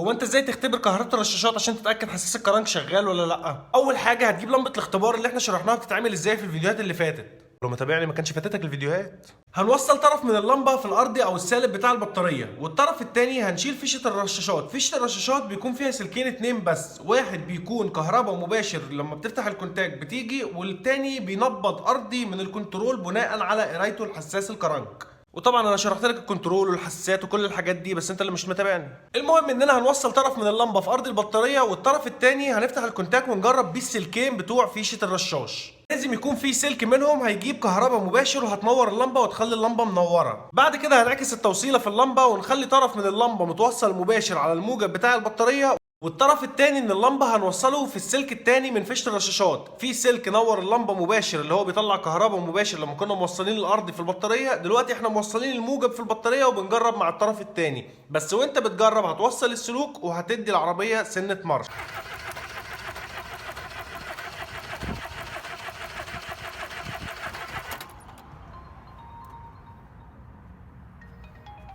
هو انت ازاي تختبر كهرباء الرشاشات عشان تتاكد حساس الكرنك شغال ولا لا؟ اول حاجه هتجيب لمبه الاختبار اللي احنا شرحناها بتتعمل ازاي في الفيديوهات اللي فاتت. لو متابعني ما كانش فاتتك الفيديوهات. هنوصل طرف من اللمبه في الارضي او السالب بتاع البطاريه، والطرف التاني هنشيل فيشه الرشاشات. فيشه الرشاشات بيكون فيها سلكين اتنين بس، واحد بيكون كهرباء مباشر لما بتفتح الكونتاك بتيجي، والتاني بينبض ارضي من الكنترول بناء على قرايته الحساس الكرنك. وطبعا انا شرحت لك الكنترول والحساسات وكل الحاجات دي، بس انت اللي مش متابعني. المهم اننا هنوصل طرف من اللمبه في ارض البطاريه، والطرف التاني هنفتح الكونتاك ونجرب بيه السلكين بتوع فيشه الرشاش. لازم يكون في سلك منهم هيجيب كهرباء مباشر وهتنور اللمبه وتخلي اللمبه منوره. بعد كده هنعكس التوصيله في اللمبه ونخلي طرف من اللمبه متوصل مباشر على الموجب بتاع البطاريه، والطرف التاني من اللمبه هنوصله في السلك التاني من فيشه الرشاشات. في سلك نور اللمبه مباشر اللي هو بيطلع كهرباء مباشر لما كنا موصلين الارض في البطاريه، دلوقتي احنا موصلين الموجب في البطاريه وبنجرب مع الطرف التاني. بس وانت بتجرب هتوصل السلوك وهتدي العربيه سنه مارش.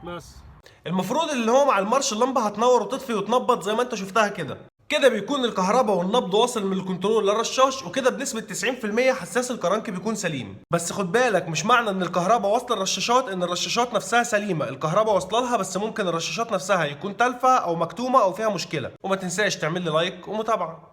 بس المفروض اللي هو مع المارش اللمبه هتنور وتطفي وتنبض زي ما انت شفتها كده. كده بيكون الكهرباء والنبض واصل من الكنترول للرشاش، وكده بنسبة 90% حساس الكرنك بيكون سليم. بس خد بالك، مش معنى ان الكهرباء واصلة الرشاشات ان الرشاشات نفسها سليمة. الكهرباء واصلة لها، بس ممكن الرشاشات نفسها يكون تالفة او مكتومة او فيها مشكلة. وما تنساش تعمل لي لايك ومتابعة.